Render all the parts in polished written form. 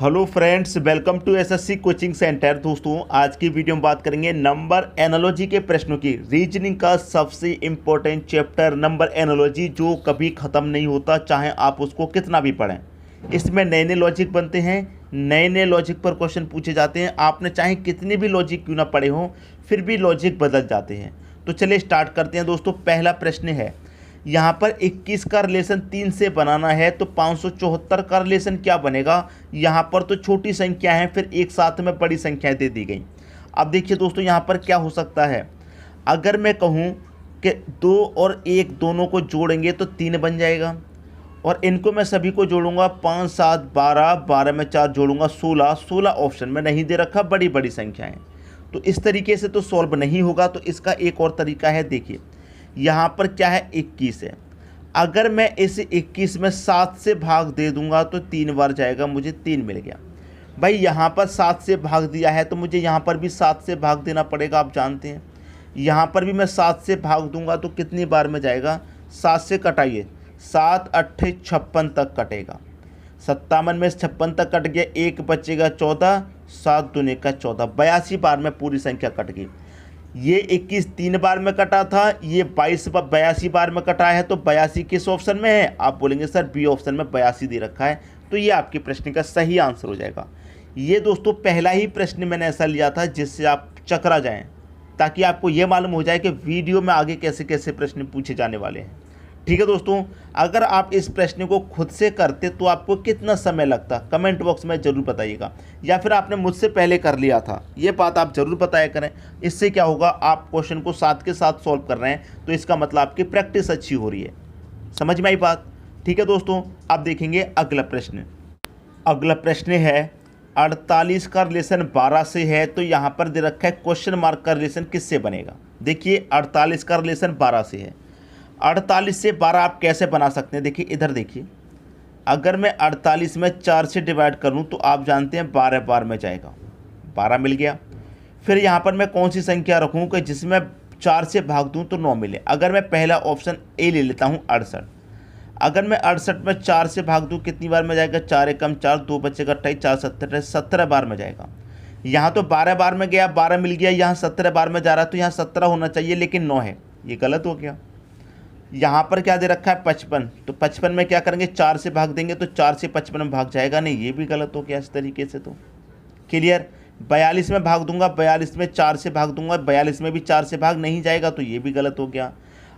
Hello friends, welcome to SSC coaching centre. दोस्तों, आज की वीडियो में बात करेंगे नंबर एनालॉजी के प्रश्नों की। रीजनिंग का सबसे इम्पोर्टेंट चैप्टर नंबर एनालॉजी, जो कभी ख़त्म नहीं होता, चाहे आप उसको कितना भी पढ़ें। इसमें नए नए लॉजिक बनते हैं, नए नए लॉजिक पर क्वेश्चन पूछे जाते हैं। आपने चाहे कितने भी लॉजिक क्यों ना पढ़े हों, फिर भी लॉजिक बदल जाते हैं। तो चलिए स्टार्ट करते हैं दोस्तों। पहला प्रश्न है, यहाँ पर 21 का रिलेशन 3 से बनाना है तो 574 का रिलेशन क्या बनेगा। यहाँ पर तो छोटी संख्या है, फिर एक साथ में बड़ी संख्याएं दे दी गई। अब देखिए दोस्तों, यहाँ पर क्या हो सकता है। अगर मैं कहूँ कि 2 और 1 दोनों को जोड़ेंगे तो 3 बन जाएगा, और इनको मैं सभी को जोड़ूंगा 5 7 12, 12 में 4 जोड़ूंगा 16। 16 ऑप्शन में नहीं दे रखा, बड़ी बड़ी संख्याएँ। तो इस तरीके से तो सॉल्व नहीं होगा। तो इसका एक और तरीका है, देखिए यहाँ पर क्या है, 21 है। अगर मैं इस 21 में 7 से भाग दे दूंगा तो 3 बार जाएगा, मुझे 3 मिल गया। भाई यहाँ पर 7 से भाग दिया है तो मुझे यहाँ पर भी 7 से भाग देना पड़ेगा, आप जानते हैं। यहाँ पर भी मैं 7 से भाग दूंगा तो कितनी बार में जाएगा, 7 से कटाइए, 7 8 56 तक कटेगा। 57 में 56 तक कट गया, एक बचेगा 14, 7 दूने का 14, 82 बार में पूरी संख्या कट गई। ये 21 3 बार में कटा था, ये 82 बार में कटा है। तो 82 किस ऑप्शन में है, आप बोलेंगे सर बी ऑप्शन में 82 दे रखा है। तो ये आपके प्रश्न का सही आंसर हो जाएगा। ये दोस्तों पहला ही प्रश्न मैंने ऐसा लिया था जिससे आप चकरा जाएं, ताकि आपको ये मालूम हो जाए कि वीडियो में आगे कैसे कैसे प्रश्न पूछे जाने वाले हैं। ठीक है दोस्तों, अगर आप इस प्रश्न को खुद से करते तो आपको कितना समय लगता, कमेंट बॉक्स में ज़रूर बताइएगा। या फिर आपने मुझसे पहले कर लिया था, ये बात आप ज़रूर बताया करें। इससे क्या होगा, आप क्वेश्चन को साथ के साथ सॉल्व कर रहे हैं, तो इसका मतलब आपकी प्रैक्टिस अच्छी हो रही है। समझ में आई बात। ठीक है दोस्तों, अब देखेंगे अगला प्रश्न। अगला प्रश्न है, 48 का रिलेशन 12 से है तो यहाँ पर दे रखा है क्वेश्चन मार्क का रिलेशन किससे बनेगा। देखिए 48 का रिलेशन 12 से है। 48 से 12 आप कैसे बना सकते हैं, देखिए इधर देखिए। अगर मैं 48 में 4 से डिवाइड करूं तो आप जानते हैं 12 बार में जाएगा, 12 मिल गया। फिर यहाँ पर मैं कौन सी संख्या रखूं कि जिसमें 4 से भाग दूं तो 9 मिले। अगर मैं पहला ऑप्शन ए ले लेता हूं, 68। अगर मैं 68 में 4 से भाग दूं कितनी बार में जाएगा, 4 एकम 4, 2 बचेगा 28, 4 17, 17 बार में जाएगा। यहाँ तो 12 बार में गया, 12 मिल गया। यहाँ 17 बार में जा रहा है तो यहाँ 17 होना चाहिए, लेकिन 9 है, ये गलत हो गया। यहाँ पर क्या दे रखा है, 55। तो 55 में क्या करेंगे, 4 से भाग देंगे तो 4 से 55 में भाग जाएगा नहीं, ये भी गलत हो गया इस तरीके से। तो क्लियर। 42 में भाग दूंगा, 42 में 4 से भाग दूंगा, 42 में भी 4 से भाग नहीं जाएगा, तो ये भी गलत हो गया।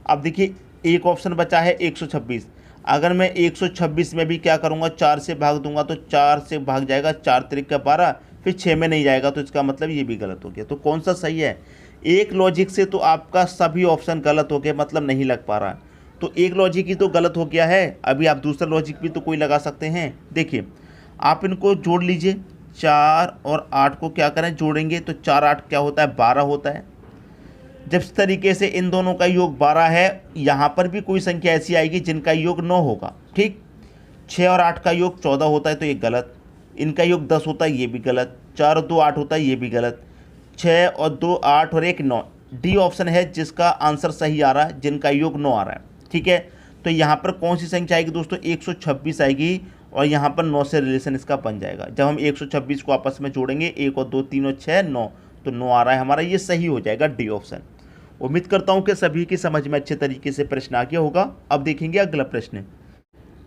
अब देखिए एक ऑप्शन बचा है 126। अगर मैं 126 में भी क्या करूँगा, 4 से भाग दूंगा तो 4 से भाग जाएगा, 4 त्रिक का 12, फिर 6 में नहीं जाएगा, तो इसका मतलब ये भी गलत हो गया। तो कौन सा सही है, एक लॉजिक से तो आपका सभी ऑप्शन गलत हो गए, मतलब नहीं लग पा रहा है। तो एक लॉजिक ही तो गलत हो गया है, अभी आप दूसरा लॉजिक भी तो कोई लगा सकते हैं। देखिए आप इनको जोड़ लीजिए, 4 और 8 को क्या करें, जोड़ेंगे तो 4 8 क्या होता है, 12 होता है। जब इस तरीके से इन दोनों का योग 12 है, यहाँ पर भी कोई संख्या ऐसी आएगी जिनका योग 9 होगा। ठीक, 6 और 8 का योग 14 होता है तो ये गलत। इनका योग 10 होता है, ये भी गलत। 4 और 2 8 होता है, ये भी गलत। 6 और 2 8 और 1 9। डी ऑप्शन है जिसका आंसर सही आ रहा है, जिनका योग 9 आ रहा है। ठीक है, तो यहाँ पर कौन सी संख्या आएगी दोस्तों, 126 आएगी, और यहाँ पर 9 से रिलेशन इसका बन जाएगा। जब हम 126 को आपस में जोड़ेंगे, 1 और 2 3 और 6 9, तो 9 आ रहा है हमारा, ये सही हो जाएगा डी ऑप्शन। उम्मीद करता हूँ कि सभी की समझ में अच्छे तरीके से प्रश्न आ गया होगा। अब देखेंगे अगला प्रश्न।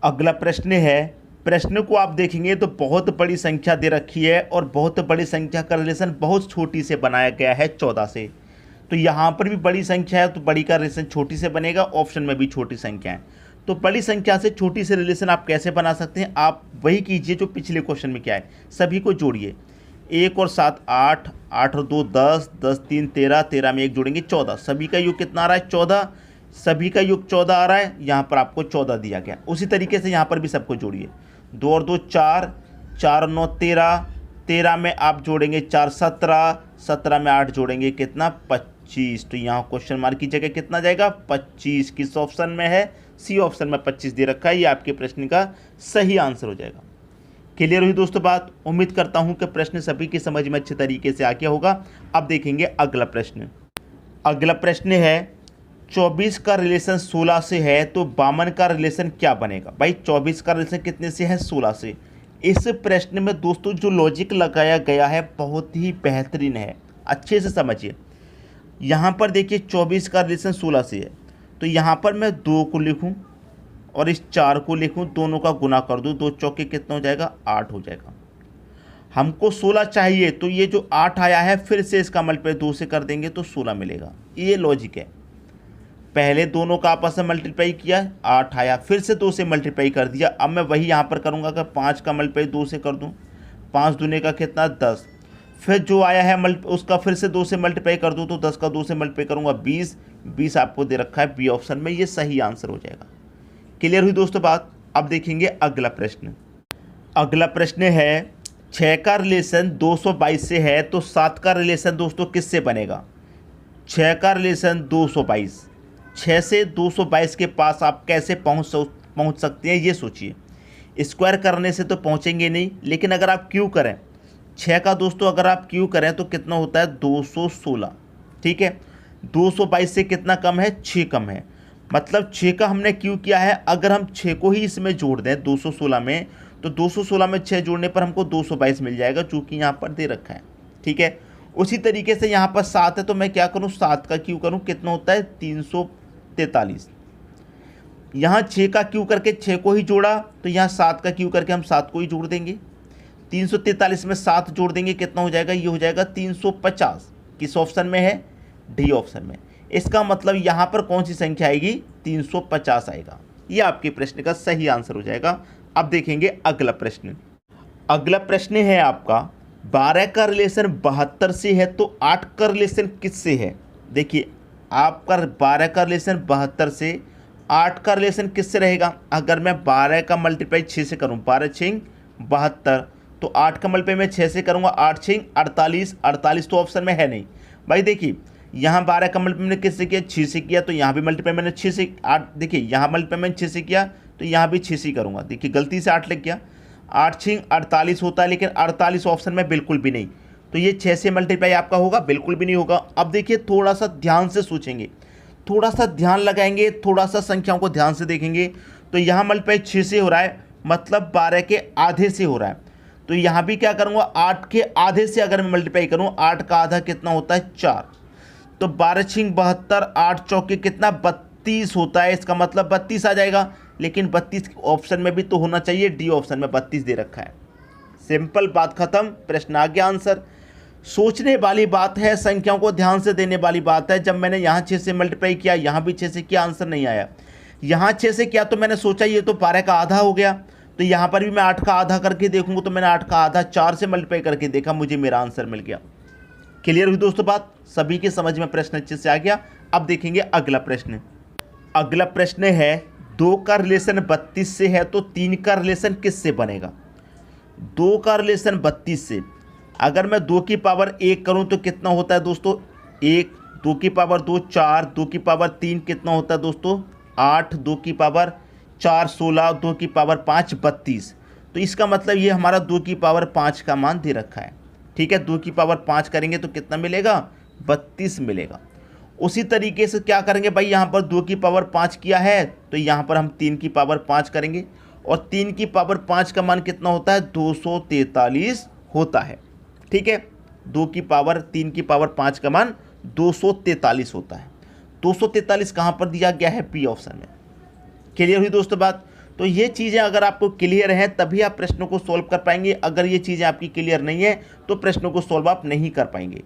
अगला प्रश्न है, प्रश्न को आप देखेंगे तो बहुत बड़ी संख्या दे रखी है, और बहुत बड़ी संख्या का रिलेशन बहुत छोटी से बनाया गया है, 14 से। तो यहाँ पर भी बड़ी संख्या है तो बड़ी का रिलेशन छोटी से बनेगा, ऑप्शन में भी छोटी संख्या है। तो बड़ी संख्या से छोटी से रिलेशन आप कैसे बना सकते हैं, आप वही कीजिए जो पिछले क्वेश्चन में क्या है, सभी को जोड़िए। 1 और 7 8, 8 और 2 10, 10 3 13, 13 में 1 जोड़ेंगे 14। सभी का योग कितना आ रहा है, 14। सभी का योग 14 आ रहा है, यहाँ पर आपको 14 दिया गया। उसी तरीके से यहाँ पर भी सबको जोड़िए। 2 और 2 4, 4 और 9 13, 13 में आप जोड़ेंगे 4 17, 17 में 8 जोड़ेंगे कितना, 25। तो यहाँ क्वेश्चन मार्क की जगह कितना जाएगा, 25। किस ऑप्शन में है, सी ऑप्शन में 25 दे रखा है, ये आपके प्रश्न का सही आंसर हो जाएगा। क्लियर हुई दोस्तों बात। उम्मीद करता हूँ कि प्रश्न सभी की समझ में अच्छे तरीके से आ गया होगा। अब देखेंगे अगला प्रश्न। अगला प्रश्न है, 24 का रिलेशन 16 से है तो 52 का रिलेशन क्या बनेगा। भाई 24 का रिलेशन कितने से है, 16 से। इस प्रश्न में दोस्तों जो लॉजिक लगाया गया है बहुत ही बेहतरीन है, अच्छे से समझिए। यहाँ पर देखिए 24 का रिलेशन 16 से है, तो यहाँ पर मैं 2 को लिखूँ और इस 4 को लिखूँ, दोनों का गुना कर दूँ, 2 चौके कितना हो जाएगा, 8 हो जाएगा। हमको 16 चाहिए, तो ये जो 8 आया है फिर से इसका मल्टीप्लाई 2 से कर देंगे तो 16 मिलेगा। ये लॉजिक है। पहले दोनों का आपस में मल्टीप्लाई किया, 8 आया, फिर से 2 से मल्टीप्लाई कर दिया। अब मैं वही यहाँ पर करूँगा कि 5 का मल्टीप्लाई 2 से कर दूँ, 5 दूने का कितना, 10। फिर जो आया है उसका फिर से 2 से मल्टीप्लाई कर दूँ, तो 10 का 2 से मल्टीप्लाई करूँगा 20। 20 आपको दे रखा है बी ऑप्शन में, ये सही आंसर हो जाएगा। क्लियर हुई दोस्तों बात। अब देखेंगे अगला प्रश्न। अगला प्रश्न है 6 का रिलेशन 222 से है, तो 7 का रिलेशन दोस्तों किससे बनेगा। 6 का रिलेशन 222, 6 से 222 के पास आप कैसे पहुंच सकते हैं, ये सोचिए। स्क्वायर करने से तो पहुंचेंगे नहीं, लेकिन अगर आप क्यू करें 6 का दोस्तों, अगर आप क्यू करें तो कितना होता है, 216। ठीक है, 222 से कितना कम है, 6 कम है, मतलब 6 का हमने क्यू किया है। अगर हम 6 को ही इसमें जोड़ दें 216 में, तो 216 में 6 जोड़ने पर हमको 222 मिल जाएगा, चूँकि यहाँ पर दे रखा है। ठीक है, उसी तरीके से यहाँ पर 7 है, तो मैं क्या करूँ, 7 का क्यू करूँ, कितना होता है, 343। यहाँ 6 का क्यू करके 6 को ही जोड़ा, तो यहाँ 7 का क्यू करके हम 7 को ही जोड़ देंगे। 343 में 7 जोड़ देंगे, कितना हो जाएगा, ये हो जाएगा 350। किस ऑप्शन में है, डी ऑप्शन में। इसका मतलब यहाँ पर कौन सी संख्या आएगी, 350 आएगा। ये आपके प्रश्न का सही आंसर हो जाएगा। अब देखेंगे अगला प्रश्न। अगला प्रश्न है आपका 12 का रिलेशन 72 से है, तो 8 का रिलेशन किससे है। देखिए आपका 12 का रिलेशन 72 से, 8 का रिलेशन किससे रहेगा। अगर मैं 12 का मल्टीप्लाई 6 से करूँ, 12 6 72, तो 8 का मल्टीप्लाई मैं 6 से करूँगा, 8 6 48। 48 तो ऑप्शन में है नहीं भाई। देखिए यहाँ 12 का मल्टीप्लाई मैंने किससे किया, 6 से किया, तो यहाँ भी मल्टीप्लाई मैंने 6 से 8, देखिए यहाँ मल्टीप्लाई मैंने 6 से किया, तो यहाँ भी 6 से करूँगा। देखिए गलती से 8 लिख गया, 8 6 48 होता है, लेकिन 48 ऑप्शन में बिल्कुल भी नहीं, तो ये 6 से मल्टीप्लाई आपका होगा, बिल्कुल भी नहीं होगा। अब देखिए थोड़ा सा ध्यान से सोचेंगे, थोड़ा सा ध्यान लगाएंगे, थोड़ा सा संख्याओं को ध्यान से देखेंगे, तो यहाँ मल्टीप्लाई 6 से हो रहा है, मतलब 12 के आधे से हो रहा है। तो यहाँ भी क्या करूँगा, 8 के आधे से अगर मैं मल्टीप्लाई करूँ, 8 का आधा कितना होता है, 4, तो 12 6 72, 8 चौके कितना, 32 होता है। इसका मतलब 32 आ जाएगा, लेकिन 32 ऑप्शन में भी तो होना चाहिए, डी ऑप्शन में 32 दे रखा है। सिंपल बात खत्म, प्रश्न आ गया आंसर। सोचने वाली बात है, संख्याओं को ध्यान से देने वाली बात है। जब मैंने यहाँ 6 से मल्टीप्लाई किया, यहाँ भी 6 से किया, आंसर नहीं आया। यहाँ 6 से किया तो मैंने सोचा ये तो 12 का आधा हो गया, तो यहाँ पर भी मैं 8 का आधा करके देखूंगा, तो मैंने 8 का आधा 4 से मल्टीप्लाई करके देखा, मुझे मेरा आंसर मिल गया। क्लियर हुई दोस्तों बात, सभी के समझ में प्रश्न अच्छे से आ गया। अब देखेंगे अगला प्रश्न। अगला प्रश्न है 2 का रिलेशन 32 से है, तो 3 का रिलेशन किससे बनेगा। 2 का रिलेशन 32 से, अगर मैं 2 की पावर 1 करूं तो कितना होता है दोस्तों, 1, 2 की पावर 2 4, 2 की पावर 3 कितना होता है दोस्तों, 8, 2 की पावर 4 16, 2 की पावर 5 32। तो इसका मतलब ये हमारा 2 की पावर 5 का मान दे रखा है। ठीक है, 2 की पावर 5 करेंगे तो कितना मिलेगा, 32 मिलेगा। उसी तरीके से क्या करेंगे भाई, यहाँ पर 2 की पावर 5 किया है, तो यहाँ पर हम 3 की पावर 5 करेंगे, और 3 की पावर 5 का मान कितना होता है, 243 होता है। ठीक है, 2 की पावर 3 की पावर 5 का मान 243 होता है। 243 कहाँ पर दिया गया है, पी ऑप्शन में। क्लियर हुई दोस्तों बात। तो ये चीज़ें अगर आपको क्लियर हैं तभी आप प्रश्नों को सॉल्व कर पाएंगे। अगर ये चीज़ें आपकी क्लियर नहीं है तो प्रश्नों को सॉल्व आप नहीं कर पाएंगे।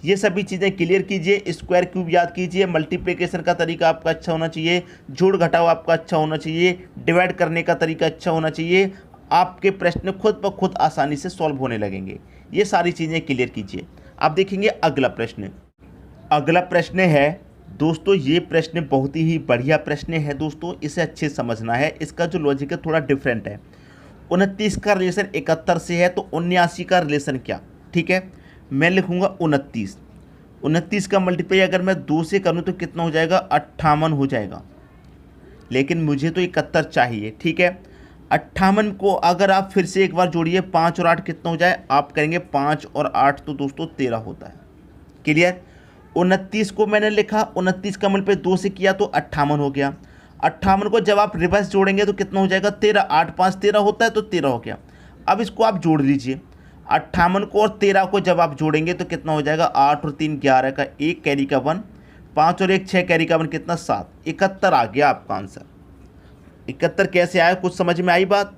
ये सभी चीज़ें क्लियर कीजिए। स्क्वायर क्यूब याद कीजिए, मल्टीप्लिकेशन का तरीका आपका अच्छा होना चाहिए, जोड़ घटाव आपका अच्छा होना चाहिए, डिवाइड करने का तरीका अच्छा होना चाहिए। आपके प्रश्न खुद ब खुद आसानी से सॉल्व होने लगेंगे। ये सारी चीज़ें क्लियर कीजिए। आप देखेंगे अगला प्रश्न। अगला प्रश्न है दोस्तों, ये प्रश्न बहुत ही बढ़िया प्रश्न है दोस्तों, इसे अच्छे समझना है। इसका जो लॉजिक है थोड़ा डिफरेंट है। 29 का रिलेशन 71 से है, तो 79 का रिलेशन क्या। ठीक है, मैं लिखूंगा 29। 29 का मल्टीप्लाई अगर मैं 2 से करूँ तो कितना हो जाएगा, 58 हो जाएगा, लेकिन मुझे तो 71 चाहिए। ठीक है, 58 को अगर आप फिर से एक बार जोड़िए, 5 और 8 कितना हो जाए, आप करेंगे 5 और 8 तो दोस्तों 13 होता है। क्लियर। 29 को मैंने लिखा, 29 का मल्टीप्लाई 2 से किया तो 58 हो गया। 58 को जब आप रिवर्स जोड़ेंगे तो कितना हो जाएगा, 13। 8 5 13 होता है, तो 13 हो गया। अब इसको आप जोड़ लीजिए, 58 को और 13 को जब आप जोड़ेंगे तो कितना हो जाएगा, 8 और 3 11 का 1 कैरी का 1, 5 और 1 6 कैरी का 1 कितना 7, 71 आ गया आपका आंसर। 71 कैसे आया, कुछ समझ में आई बात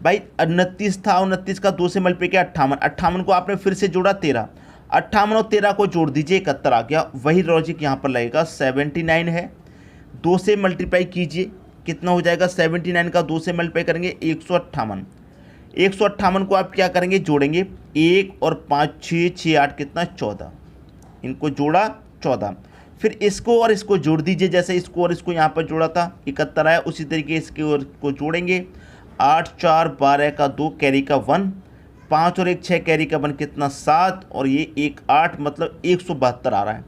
भाई? 29 था, 29 का 2 से मल्टीप्लाई किया 58, 58 को आपने फिर से जोड़ा 13, 58 और 13 को जोड़ दीजिए 71 आ गया। वही लॉजिक यहाँ पर लगेगा, 79 है, 2 से मल्टीप्लाई कीजिए कितना हो जाएगा, 79 का 2 से मल्टीप्लाई करेंगे 158, 158 को आप क्या करेंगे, जोड़ेंगे 1 और 5 6 6 8 कितना 14, इनको जोड़ा 14, फिर इसको और इसको जोड़ दीजिए, जैसे इसको और इसको यहाँ पर जोड़ा था 71 आया, उसी तरीके इसके और को जोड़ेंगे, 8 4 12 का 2 कैरी का 1, 5 और 1 6 कैरी का 1 कितना 7, और ये 1 8 मतलब 172 आ रहा है।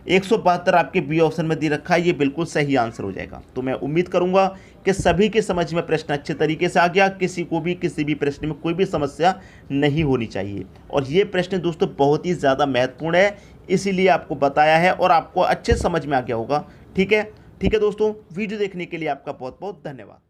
172 आपके बी ऑप्शन में दे रखा है, ये बिल्कुल सही आंसर हो जाएगा। तो मैं उम्मीद करूंगा कि सभी के समझ में प्रश्न अच्छे तरीके से आ गया, किसी को भी किसी भी प्रश्न में कोई भी समस्या नहीं होनी चाहिए। और ये प्रश्न दोस्तों बहुत ही ज़्यादा महत्वपूर्ण है, इसीलिए आपको बताया है और आपको अच्छे समझ में आ गया होगा। ठीक है दोस्तों, वीडियो देखने के लिए आपका बहुत बहुत धन्यवाद।